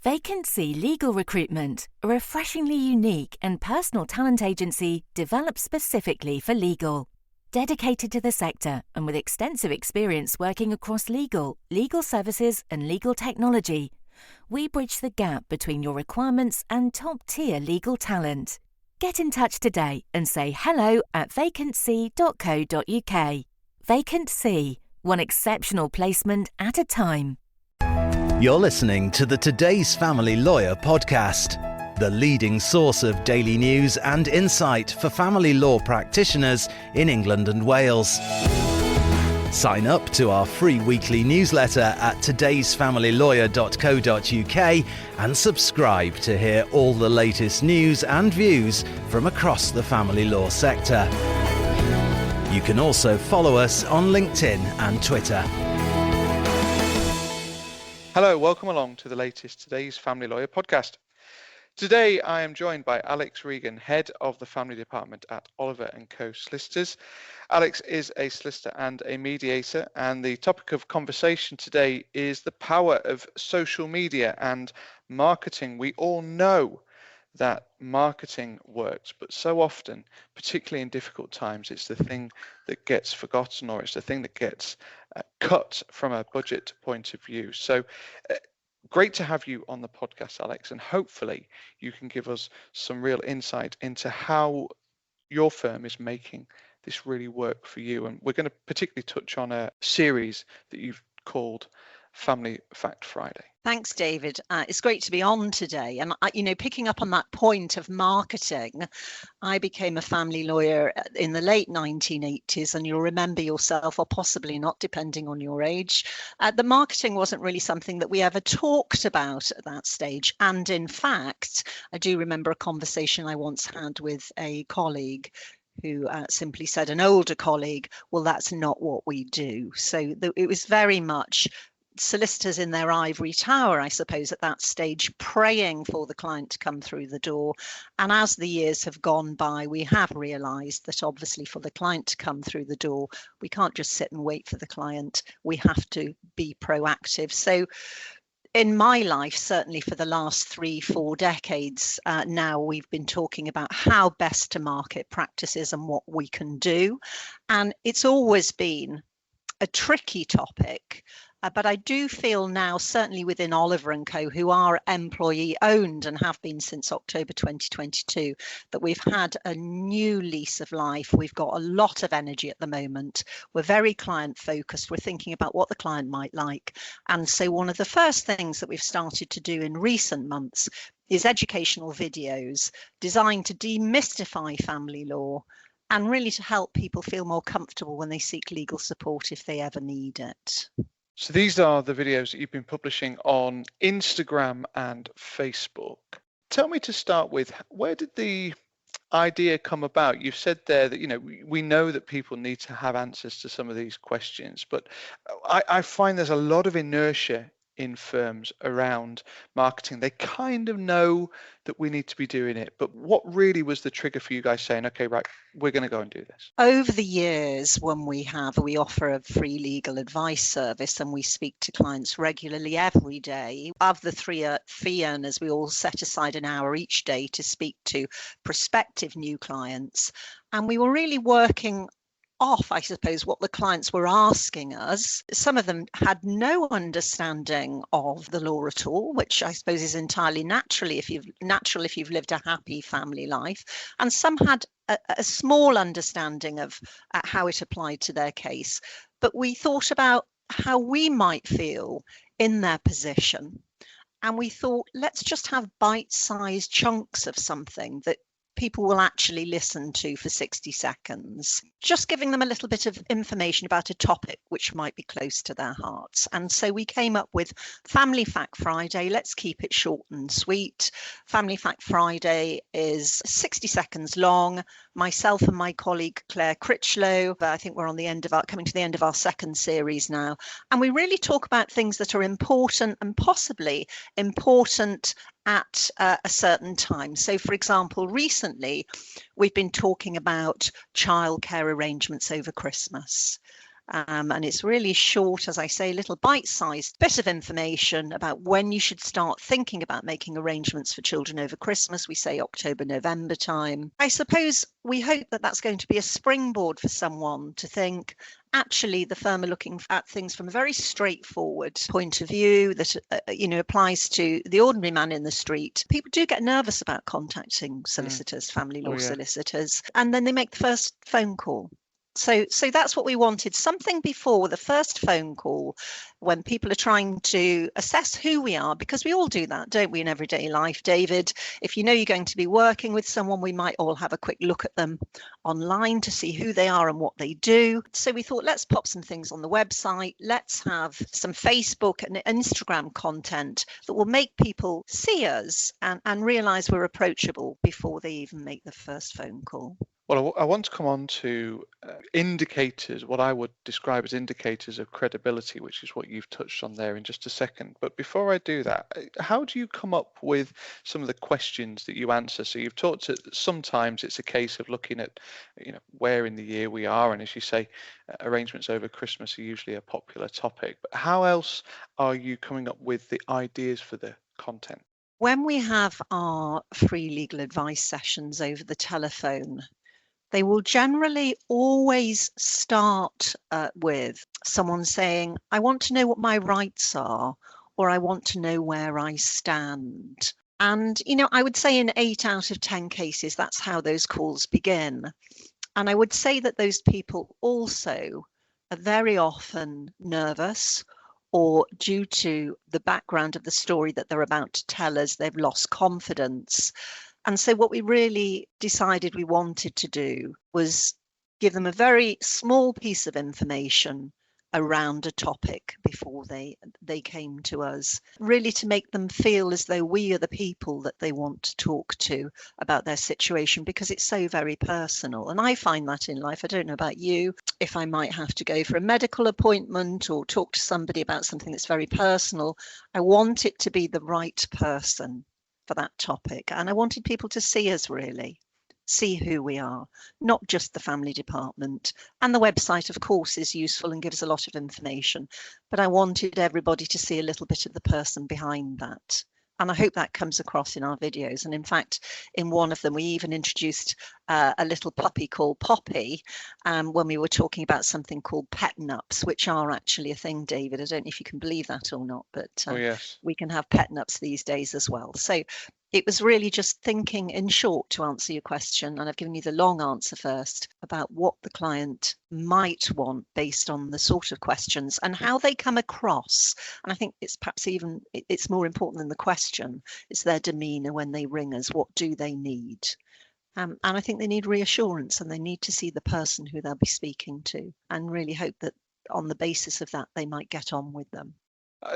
Vacancy Legal Recruitment, a refreshingly unique and personal talent agency developed specifically for legal. Dedicated to the sector and with extensive experience working across legal services and legal technology, we bridge the gap between your requirements and top-tier legal talent. Get in touch today and say hello at vacancy.co.uk. Vacancy, one exceptional placement at a time. You're listening to the Today's Family Lawyer podcast, the leading source of daily news and insight for family law practitioners in England and Wales. Sign up to our free weekly newsletter at todaysfamilylawyer.co.uk and subscribe to hear all the latest news and views from across the family law sector. You can also follow us on LinkedIn and Twitter. Hello, welcome along to the latest Today's Family Lawyer podcast. Today I am joined by Alex Reagan, Head of the Family Department at Oliver & Co Solicitors. Alex is a solicitor and a mediator, and the topic of conversation today is the power of social media and marketing. We all know that marketing works, but so often, particularly in difficult times, it's the thing that gets forgotten, or it's the thing that gets cut from a budget point of view. So great to have you on the podcast, Alex, and hopefully you can give us some real insight into how your firm is making this really work for you. And we're going to particularly touch on a series that you've called Family Fact Friday. Thanks, David. It's great to be on today. And, picking up on that point of marketing, I became a family lawyer in the late 1980s, and you'll remember yourself, or possibly not, depending on your age. The marketing wasn't really something that we ever talked about at that stage. And in fact, I do remember a conversation I once had with a colleague who simply said, an older colleague, well, that's not what we do. So it was very much solicitors in their ivory tower, I suppose, at that stage, praying for the client to come through the door. And as the years have gone by, we have realised that obviously for the client to come through the door, we can't just sit and wait for the client. We have to be proactive. So in my life, certainly for the last 3-4 decades now, we've been talking about how best to market practices and what we can do. And it's always been a tricky topic. But I do feel now, certainly within Oliver & Co, who are employee owned and have been since October 2022, that we've had a new lease of life. We've got a lot of energy at the moment. We're very client focused. We're thinking about what the client might like. And so one of the first things that we've started to do in recent months is educational videos designed to demystify family law and really to help people feel more comfortable when they seek legal support if they ever need it. So these are the videos that you've been publishing on Instagram and Facebook. Tell me, to start with, where did the idea come about? You've said there that, we know that people need to have answers to some of these questions, but I find there's a lot of inertia in firms around marketing. They kind of know that we need to be doing it, but what really was the trigger for you guys saying, okay, right, we're going to go and do this? Over the years, when we offer a free legal advice service, and we speak to clients regularly every day. Of the 3 fee earners, we all set aside an hour each day to speak to prospective new clients, and we were really working off, I suppose, what the clients were asking us. Some of them had no understanding of the law at all, which I suppose is entirely natural if you've lived a happy family life. And some had a small understanding of how it applied to their case. But we thought about how we might feel in their position. And we thought, let's just have bite-sized chunks of something that people will actually listen to for 60 seconds, just giving them a little bit of information about a topic which might be close to their hearts. And so we came up with Family Fact Friday. Let's keep it short and sweet. Family Fact Friday is 60 seconds long. Myself and my colleague Claire Critchlow, I think we're coming to the end of our second series now. And we really talk about things that are important and possibly important at a certain time. So, for example, recently we've been talking about childcare arrangements over Christmas. And it's really short, as I say, little bite-sized bit of information about when you should start thinking about making arrangements for children over Christmas. We say October, November time. I suppose we hope that that's going to be a springboard for someone to think, actually, the firm are looking at things from a very straightforward point of view that applies to the ordinary man in the street. People do get nervous about contacting solicitors, family law solicitors, and then they make the first phone call. So that's what we wanted, something before the first phone call when people are trying to assess who we are, because we all do that, don't we, in everyday life, David? If you know you're going to be working with someone, we might all have a quick look at them online to see who they are and what they do. So we thought, let's pop some things on the website. Let's have some Facebook and Instagram content that will make people see us and realize we're approachable before they even make the first phone call. Well, I want to come on to indicators, what I would describe as indicators of credibility, which is what you've touched on there in just a second. But before I do that, how do you come up with some of the questions that you answer? So you've talked to, sometimes it's a case of looking at, where in the year we are. And as you say, arrangements over Christmas are usually a popular topic. But how else are you coming up with the ideas for the content? When we have our free legal advice sessions over the telephone, they will generally always start with someone saying, I want to know what my rights are, or I want to know where I stand. And, I would say in 8 out of 10 cases, that's how those calls begin. And I would say that those people also are very often nervous, or due to the background of the story that they're about to tell us, they've lost confidence. And so what we really decided we wanted to do was give them a very small piece of information around a topic before they came to us, really to make them feel as though we are the people that they want to talk to about their situation, because it's so very personal. And I find that in life, I don't know about you, if I might have to go for a medical appointment or talk to somebody about something that's very personal, I want it to be the right person for that topic. And I wanted people to see us, really see who we are, not just the family department. And the website, of course, is useful and gives a lot of information, but I wanted everybody to see a little bit of the person behind that. And I hope that comes across in our videos. And in fact, in one of them, we even introduced a little puppy called Poppy when we were talking about something called pet nups, which are actually a thing, David. I don't know if you can believe that or not, but yes, we can have pet nups these days as well. So it was really just thinking in short to answer your question, and I've given you the long answer first, about what the client might want based on the sort of questions and how they come across. And I think it's perhaps even, it's more important than the question. It's their demeanour when they ring us. What do they need? And I think they need reassurance, and they need to see the person who they'll be speaking to, and really hope that on the basis of that, they might get on with them.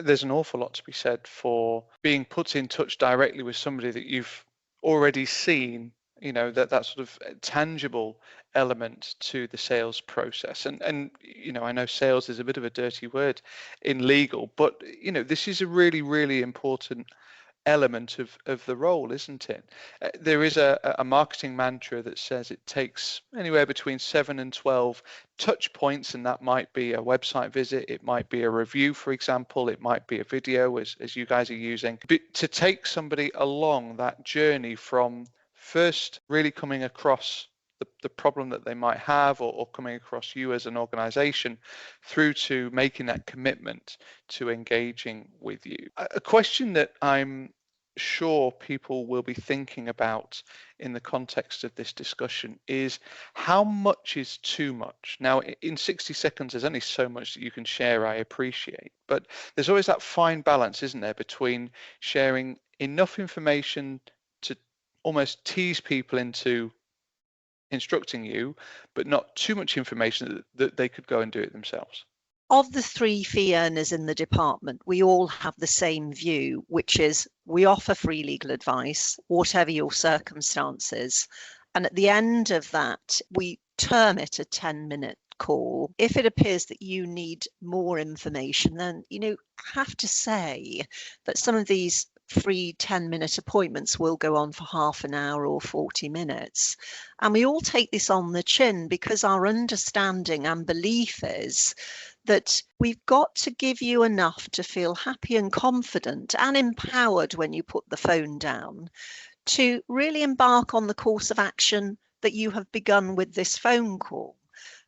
There's an awful lot to be said for being put in touch directly with somebody that you've already seen, that sort of tangible element to the sales process. And I know sales is a bit of a dirty word in legal, but this is a really, really important element of the role, isn't it? There is a marketing mantra that says it takes anywhere between 7 and 12 touch points, and that might be a website visit, it might be a review, for example, it might be a video, as you guys are using, but to take somebody along that journey from first really coming across the problem that they might have, or coming across you as an organization, through to making that commitment to engaging with you. A question that I'm sure people will be thinking about in the context of this discussion is, how much is too much? Now, in 60 seconds, there's only so much that you can share, I appreciate, but there's always that fine balance, isn't there, between sharing enough information to almost tease people into instructing you, but not too much information that they could go and do it themselves. Of the 3 fee earners in the department, we all have the same view, which is we offer free legal advice, whatever your circumstances. And at the end of that, we term it a 10-minute call. If it appears that you need more information, then, I have to say that some of these free 10-minute appointments will go on for half an hour or 40 minutes. And we all take this on the chin because our understanding and belief is that we've got to give you enough to feel happy and confident and empowered when you put the phone down to really embark on the course of action that you have begun with this phone call.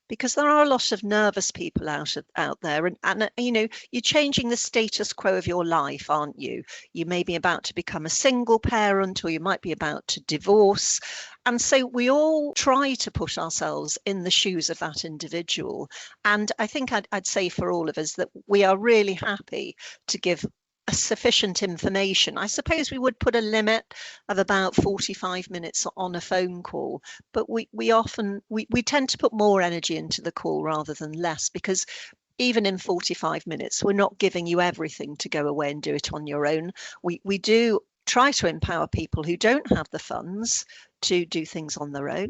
Because there are a lot of nervous people out there, and you know, you're changing the status quo of your life, aren't you? You may be about to become a single parent, or you might be about to divorce. And so we all try to put ourselves in the shoes of that individual. And I think I'd say for all of us that we are really happy to give sufficient information. I suppose we would put a limit of about 45 minutes on a phone call, but we tend to put more energy into the call rather than less, because even in 45 minutes, we're not giving you everything to go away and do it on your own. We do try to empower people who don't have the funds to do things on their own.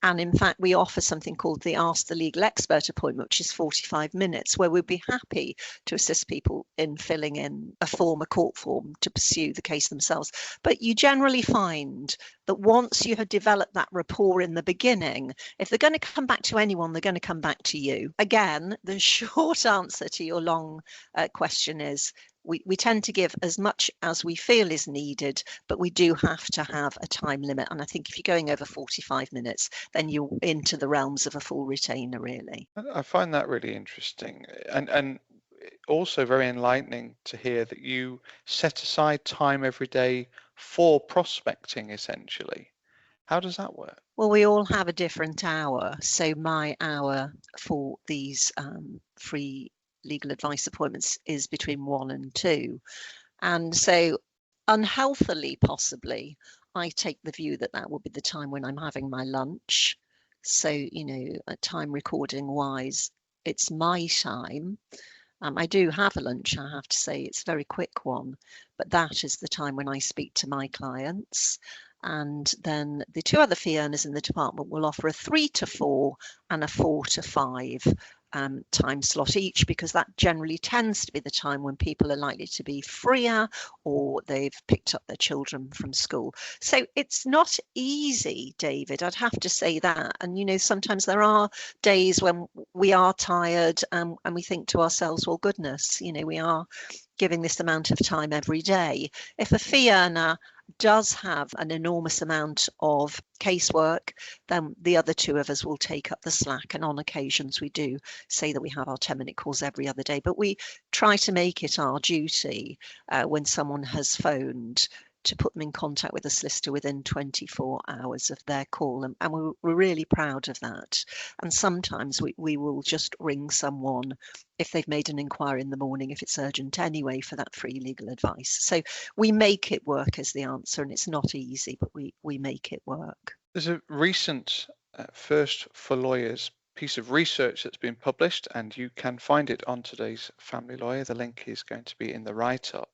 And in fact, we offer something called the Ask the Legal Expert appointment, which is 45 minutes, where we'd be happy to assist people in filling in a court form to pursue the case themselves. But you generally find that once you have developed that rapport in the beginning, if they're going to come back to anyone, they're going to come back to you. Again, the short answer to your long question is, we tend to give as much as we feel is needed, but we do have to have a time limit. And I think if you're going over 45 minutes, then you're into the realms of a full retainer, really. I find that really interesting, and also very enlightening to hear that you set aside time every day for prospecting, essentially. How does that work? Well, we all have a different hour. So my hour for these free legal advice appointments is between 1 and 2. And so unhealthily, possibly, I take the view that that will be the time when I'm having my lunch. So, you know, time recording wise, it's my time. I do have a lunch, I have to say, it's a very quick one, but that is the time when I speak to my clients. And then the 2 other fee earners in the department will offer a 3 to 4 and a 4 to 5 time slot each, because that generally tends to be the time when people are likely to be freer or they've picked up their children from school. So it's not easy, David, I'd have to say that. And, you know, sometimes there are days when we are tired and we think to ourselves, well, goodness, you know, we are giving this amount of time every day. If a fee earner does have an enormous amount of casework, then the other 2 of us will take up the slack. And on occasions we do say that we have our 10-minute calls every other day, but we try to make it our duty when someone has phoned to put them in contact with a solicitor within 24 hours of their call. And we're really proud of that. And sometimes we will just ring someone if they've made an inquiry in the morning, if it's urgent anyway, for that free legal advice. So we make it work is the answer, and it's not easy, but we make it work. There's a recent First for Lawyers piece of research that's been published, and you can find it on today's Family Lawyer. The link is going to be in the write-up,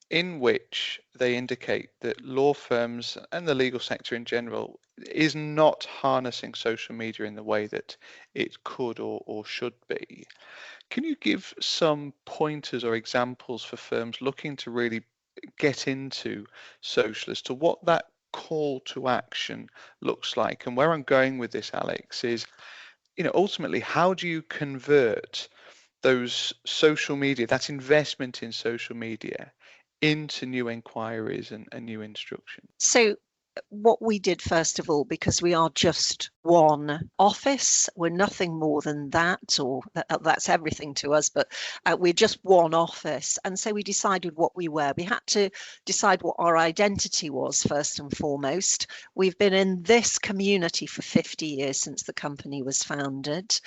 in which they indicate that law firms and the legal sector in general is not harnessing social media in the way that it could or should be. Can you give some pointers or examples for firms looking to really get into social as to what that call to action looks like? And where I'm going with this, Alex, is, you know, ultimately, how do you convert those social media, that investment in social media, into new inquiries and new instruction? So what we did, first of all, because we are just one office, we're nothing more than that, or that's everything to us, but we're just one office. And so we decided what we were. We had to decide what our identity was, first and foremost. We've been in this community for 50 years, since the company was founded.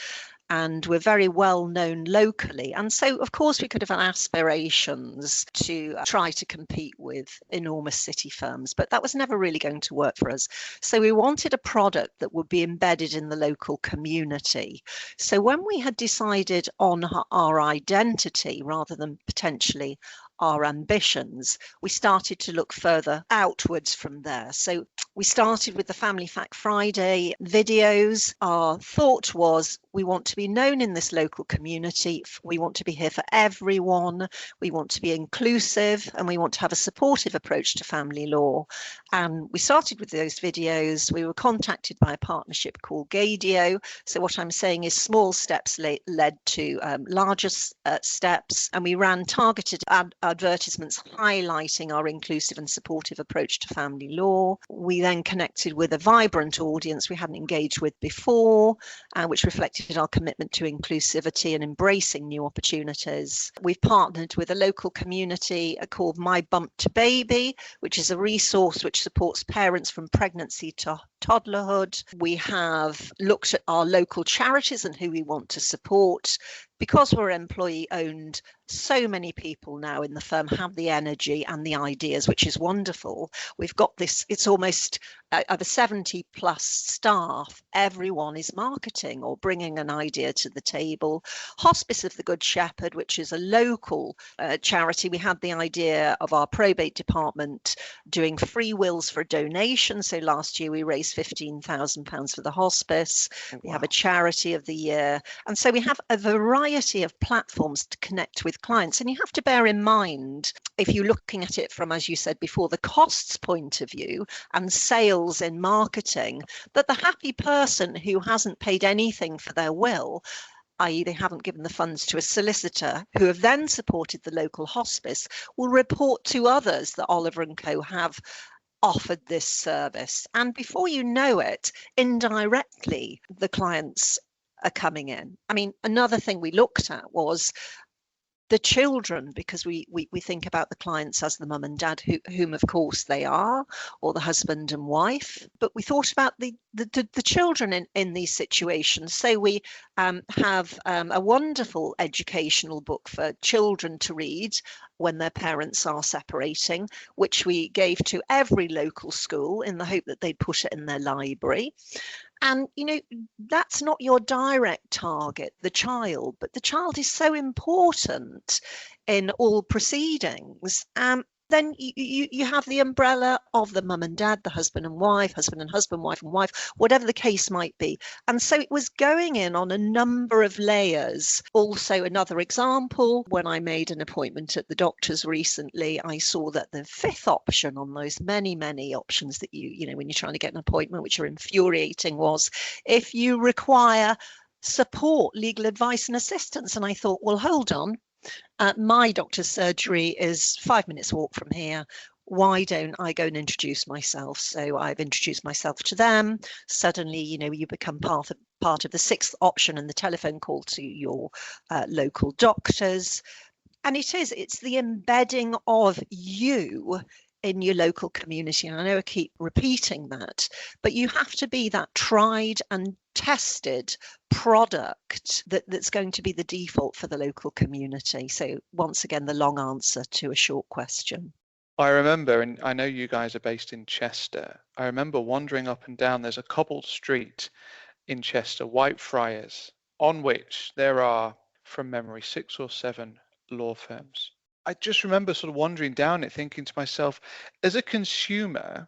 And we're very well known locally. And so, of course, we could have had aspirations to try to compete with enormous city firms, but that was never really going to work for us. So we wanted a product that would be embedded in the local community. So when we had decided on our identity rather than potentially our ambitions, we started to look further outwards from there. So we started with the Family Fact Friday videos. Our thought was, We want to be known in this local community. We want to be here for everyone. We want to be inclusive, and we want to have a supportive approach to family law. And we started with those videos. We were contacted by a partnership called Gadio. So what I'm saying is small steps led to larger steps. And we ran targeted advertisements highlighting our inclusive and supportive approach to family law. We then connected with a vibrant audience we hadn't engaged with before, which reflected our commitment to inclusivity and embracing new opportunities. We've partnered with a local community called My Bump to Baby, which is a resource which supports parents from pregnancy to toddlerhood. We have looked at our local charities and who we want to support. Because we're employee owned, so many people now in the firm have the energy and the ideas, which is wonderful. We've got this, it's almost over 70 plus staff. Everyone is marketing or bringing an idea to the table. Hospice of the Good Shepherd, which is a local charity. We had the idea of our probate department doing free wills for donation. So last year we raised £15,000 for the hospice. Wow. We have a charity of the year. And so we have a variety of platforms to connect with clients. And you have to bear in mind, if you're looking at it from, as you said before, the costs point of view and sales in marketing, that the happy person who hasn't paid anything for their will, i.e. they haven't given the funds to a solicitor who have then supported the local hospice, will report to others that Oliver & Co have offered this service. And before you know it, indirectly, the clients are coming in. I mean, another thing we looked at was the children, because we think about the clients as the mum and dad, whom of course they are, or the husband and wife, but we thought about the children in these situations. So we have a wonderful educational book for children to read when their parents are separating, which we gave to every local school in the hope that they'd put it in their library. And, you know, that's not your direct target, the child, but the child is so important in all proceedings. Then you have the umbrella of the mum and dad, the husband and husband, wife and wife, whatever the case might be. And so it was going in on a number of layers. Also, another example, when I made an appointment at the doctor's recently, I saw that the fifth option on those many, many options that you know, when you're trying to get an appointment, which are infuriating, was if you require support, legal advice and assistance. And I thought, well, hold on. My doctor's surgery is 5 minutes walk from here. Why don't I go and introduce myself? So I've introduced myself to them. Suddenly, you know, you become part of the sixth option and the telephone call to your local doctors. And it's the embedding of you in your local community. And I know I keep repeating that, but you have to be that tried and tested product that's going to be the default for the local community. So once again, the long answer to a short question. I remember, and I know you guys are based in Chester, I remember wandering up and down, there's a cobbled street in Chester, Whitefriars, on which there are, from memory, 6 or 7 law firms. I just remember sort of wandering down it thinking to myself, as a consumer,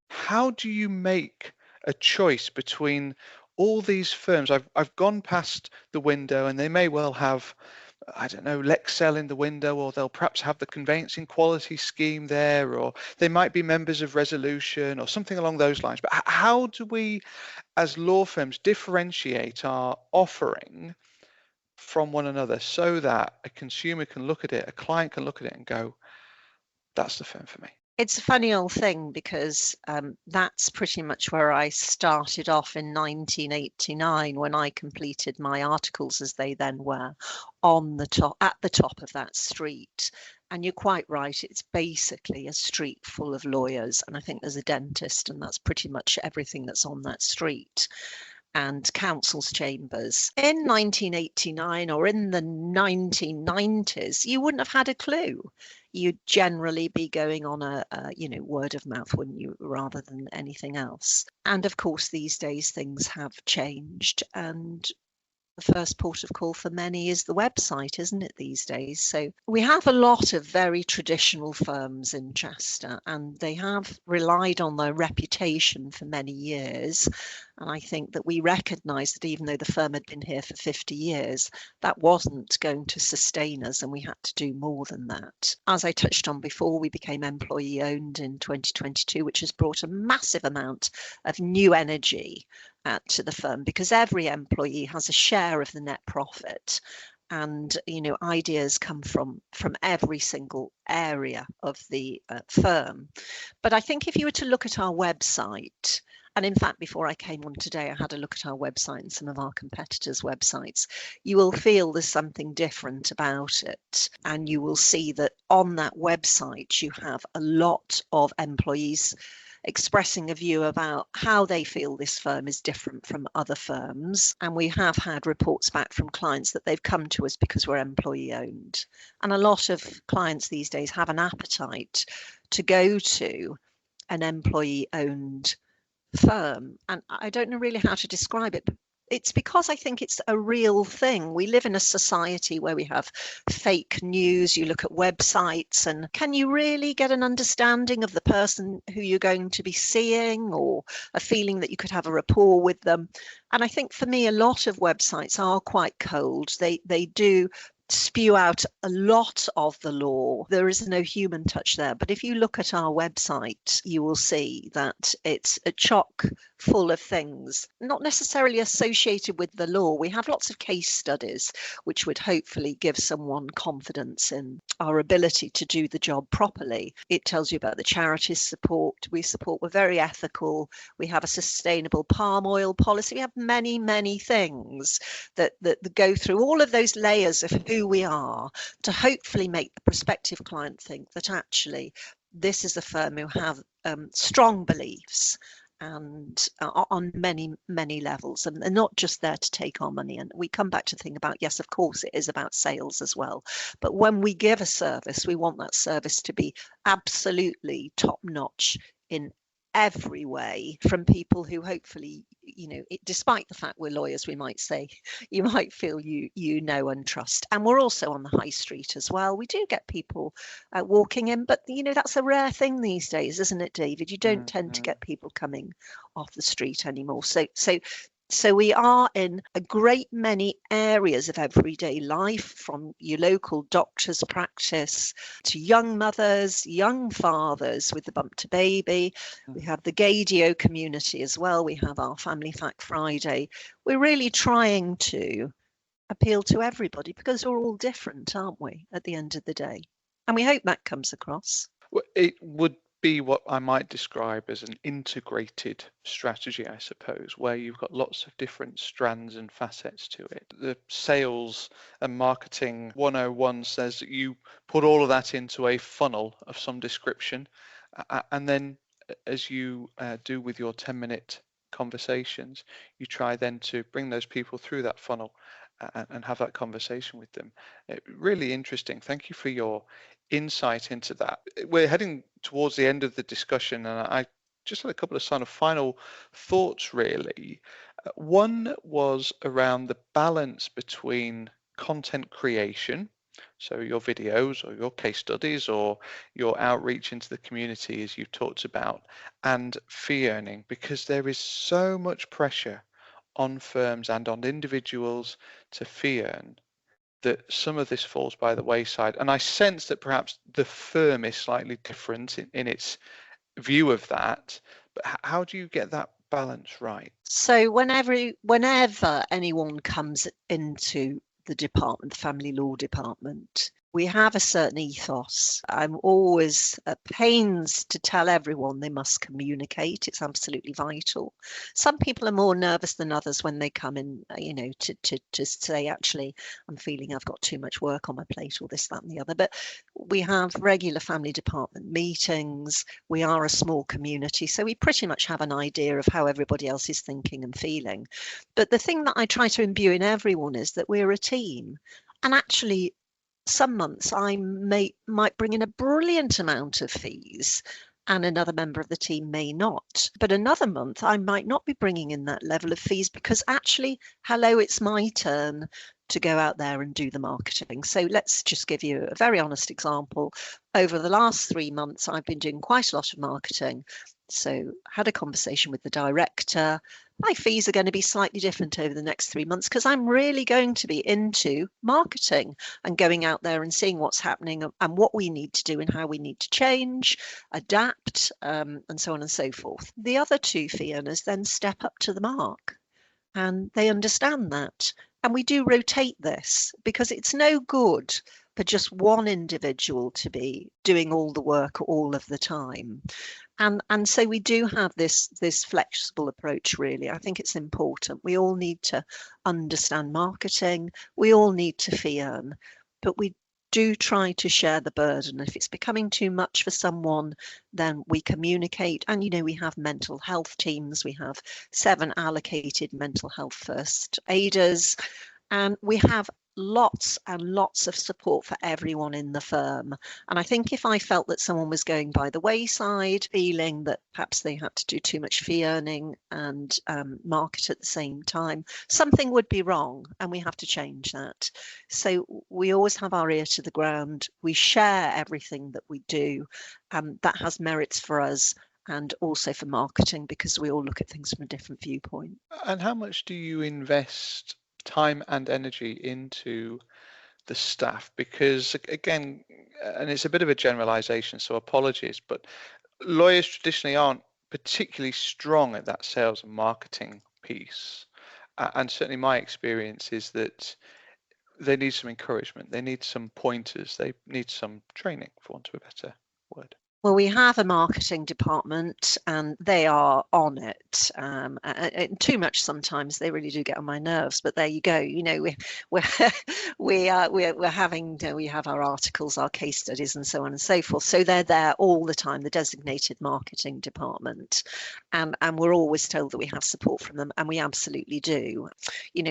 how do you make a choice between all these firms? I've gone past the window and they may well have, I don't know, Lexcel in the window, or they'll perhaps have the conveyancing quality scheme there, or they might be members of Resolution or something along those lines. But how do we, as law firms, differentiate our offering from one another so that a consumer can look at it, a client can look at it and go, that's the firm for me? It's a funny old thing, because that's pretty much where I started off in 1989 when I completed my articles, as they then were, at the top of that street. And you're quite right, it's basically a street full of lawyers, and I think there's a dentist, and that's pretty much everything that's on that street, and council's chambers. In 1989 or in the 1990s, you wouldn't have had a clue. You'd generally be going on a word of mouth, wouldn't you, rather than anything else. And of course, these days things have changed, and the first port of call for many is the website, isn't it, these days? So we have a lot of very traditional firms in Chester, and they have relied on their reputation for many years. And I think that we recognise that even though the firm had been here for 50 years, that wasn't going to sustain us, and we had to do more than that. As I touched on before, we became employee owned in 2022, which has brought a massive amount of new energy to the firm, because every employee has a share of the net profit, and ideas come from every single area of the firm. But I think if you were to look at our website, and in fact, before I came on today, I had a look at our website and some of our competitors' websites, you will feel there's something different about it. And you will see that on that website, you have a lot of employees expressing a view about how they feel this firm is different from other firms. And we have had reports back from clients that they've come to us because we're employee owned. And a lot of clients these days have an appetite to go to an employee owned firm. And I don't know really how to describe it, but it's because I think it's a real thing. We live in a society where we have fake news. You look at websites, and can you really get an understanding of the person who you're going to be seeing, or a feeling that you could have a rapport with them? And I think for me, a lot of websites are quite cold. They do spew out a lot of the law. There is no human touch there. But if you look at our website, you will see that it's a chock full of things not necessarily associated with the law. We have lots of case studies which would hopefully give someone confidence in our ability to do the job properly. It tells you about the charities support we support. We're very ethical. We have a sustainable palm oil policy. We have many, many things that go through all of those layers of who we are to hopefully make the prospective client think that actually this is a firm who have strong beliefs and on many, many levels, and they're not just there to take our money. And we come back to the thing about, yes, of course, it is about sales as well. But when we give a service, we want that service to be absolutely top notch in every way, from people who hopefully, despite the fact we're lawyers, we might say, you might feel you know and trust. And we're also on the high street as well. We do get people walking in, but that's a rare thing these days, isn't it, David? You don't tend to get people coming off the street anymore. So we are in a great many areas of everyday life, from your local doctor's practice to young mothers, young fathers with the bump to baby. We have the Gadio community as well. We have our Family Fact Friday. We're really trying to appeal to everybody because we're all different, aren't we, at the end of the day? And we hope that comes across. Well, it would be what I might describe as an integrated strategy, I suppose, where you've got lots of different strands and facets to it. The sales and marketing 101 says that you put all of that into a funnel of some description, and then as you do with your 10-minute conversations, you try then to bring those people through that funnel and have that conversation with them. Really interesting. Thank you for your insight into that. We're heading towards the end of the discussion, and I just had a couple of sort of final thoughts, really. One was around the balance between content creation, so your videos or your case studies or your outreach into the community, as you've talked about, and fee earning, because there is so much pressure on firms and on individuals to fee earn that some of this falls by the wayside. And I sense that perhaps the firm is slightly different in its view of that. But how do you get that balance right? So whenever anyone comes into the department, the family law department, we have a certain ethos. I'm always at pains to tell everyone they must communicate. It's absolutely vital. Some people are more nervous than others when they come in, to say, actually, I'm feeling I've got too much work on my plate, or this, that, and the other. But we have regular family department meetings. We are a small community, so we pretty much have an idea of how everybody else is thinking and feeling. But the thing that I try to imbue in everyone is that we're a team. And actually, some months I might bring in a brilliant amount of fees, and another member of the team may not. But another month, I might not be bringing in that level of fees because actually, hello, it's my turn to go out there and do the marketing. So let's just give you a very honest example. Over the last 3 months, I've been doing quite a lot of marketing. So had a conversation with the director. My fees are going to be slightly different over the next 3 months because I'm really going to be into marketing and going out there and seeing what's happening and what we need to do and how we need to change, adapt, and so on and so forth. The other two fee earners then step up to the mark and they understand that. And we do rotate this because it's no good for just one individual to be doing all the work all of the time. And so we do have this flexible approach, really. I think it's important. We all need to understand marketing. We all need to fee earn, but we do try to share the burden. If it's becoming too much for someone, then we communicate. And, we have mental health teams. We have 7 allocated mental health first aiders. And we have lots and lots of support for everyone in the firm. And I think if I felt that someone was going by the wayside, feeling that perhaps they had to do too much fee earning and market at the same time, something would be wrong and we have to change that. So we always have our ear to the ground. We share everything that we do. That has merits for us and also for marketing because we all look at things from a different viewpoint. And how much do you invest time and energy into the staff? Because again, and it's a bit of a generalization, so apologies, but lawyers traditionally aren't particularly strong at that sales and marketing piece. And certainly my experience is that they need some encouragement, they need some pointers, they need some training, for want of a better word. Well, we have a marketing department and they are on it. Too much sometimes. They really do get on my nerves. But there you go. We're having. We have our articles, our case studies, and so on and so forth. So they're there all the time. The designated marketing department, and we're always told that we have support from them, and we absolutely do.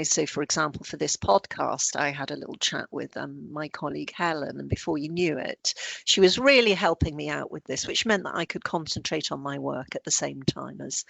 So for example, for this podcast, I had a little chat with my colleague Helen, and before you knew it, she was really helping me out with this, which meant that I could concentrate on my work at the same time as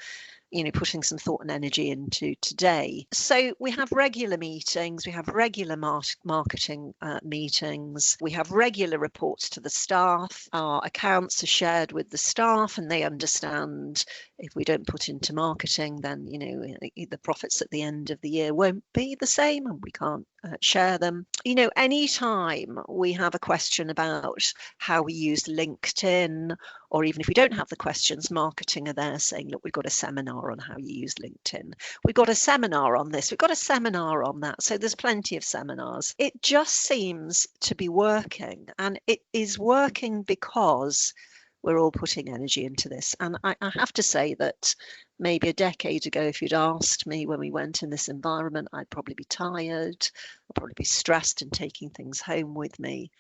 putting some thought and energy into today. So we have regular meetings, we have regular marketing meetings, we have regular reports to the staff. Our accounts are shared with the staff and they understand if we don't put into marketing, then the profits at the end of the year won't be the same and we can't share them. Anytime we have a question about how we use LinkedIn, or even if we don't have the questions, marketing are there saying, look, we've got a seminar on how you use LinkedIn. We've got a seminar on this. We've got a seminar on that. So there's plenty of seminars. It just seems to be working. And it is working because we're all putting energy into this. And I have to say that maybe a decade ago, if you'd asked me when we went in this environment, I'd probably be tired, I'd probably be stressed and taking things home with me.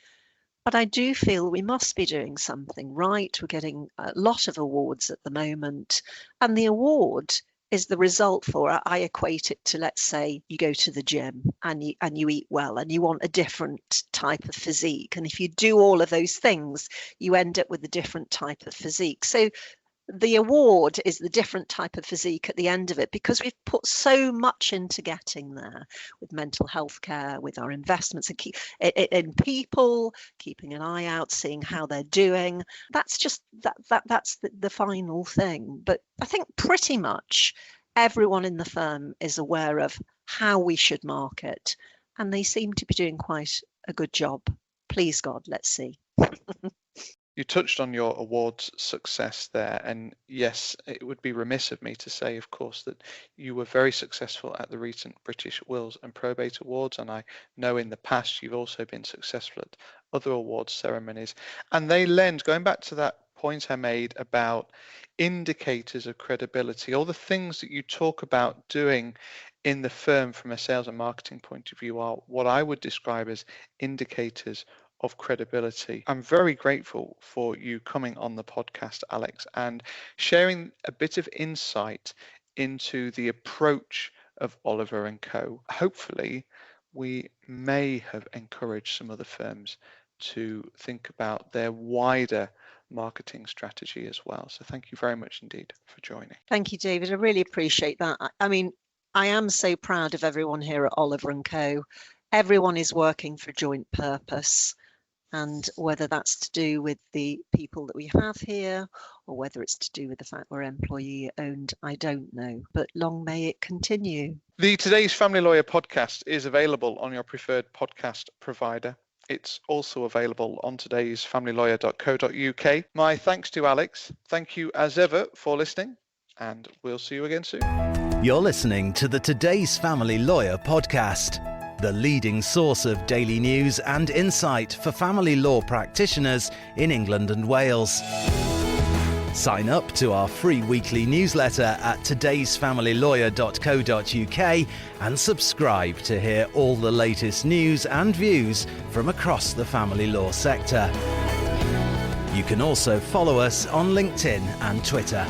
But I do feel we must be doing something right. We're getting a lot of awards at the moment. And the award is the result for, I equate it to, let's say, you go to the gym and you eat well and you want a different type of physique. And if you do all of those things, you end up with a different type of physique. So the award is the different type of physique at the end of it because we've put so much into getting there with mental health care, with our investments in people, keeping an eye out, seeing how they're doing. That's just that's the final thing. But I think pretty much everyone in the firm is aware of how we should market, and they seem to be doing quite a good job. Please God, let's see. You touched on your awards success there, and yes, it would be remiss of me to say, of course, that you were very successful at the recent British Wills and Probate Awards, and I know in the past you've also been successful at other awards ceremonies, and they lend, going back to that point I made about indicators of credibility, all the things that you talk about doing in the firm from a sales and marketing point of view are what I would describe as indicators of credibility. I'm very grateful for you coming on the podcast, Alex, and sharing a bit of insight into the approach of Oliver & Co. Hopefully, we may have encouraged some other firms to think about their wider marketing strategy as well. So thank you very much indeed for joining. Thank you, David. I really appreciate that. I mean, I am so proud of everyone here at Oliver & Co. Everyone is working for joint purpose. And whether that's to do with the people that we have here or whether it's to do with the fact we're employee owned, I don't know. But long may it continue. The Today's Family Lawyer podcast is available on your preferred podcast provider. It's also available on todaysfamilylawyer.co.uk. My thanks to Alex. Thank you as ever for listening, and we'll see you again soon. You're listening to the Today's Family Lawyer podcast, the leading source of daily news and insight for family law practitioners in England and Wales. Sign up to our free weekly newsletter at todaysfamilylawyer.co.uk and subscribe to hear all the latest news and views from across the family law sector. You can also follow us on LinkedIn and Twitter.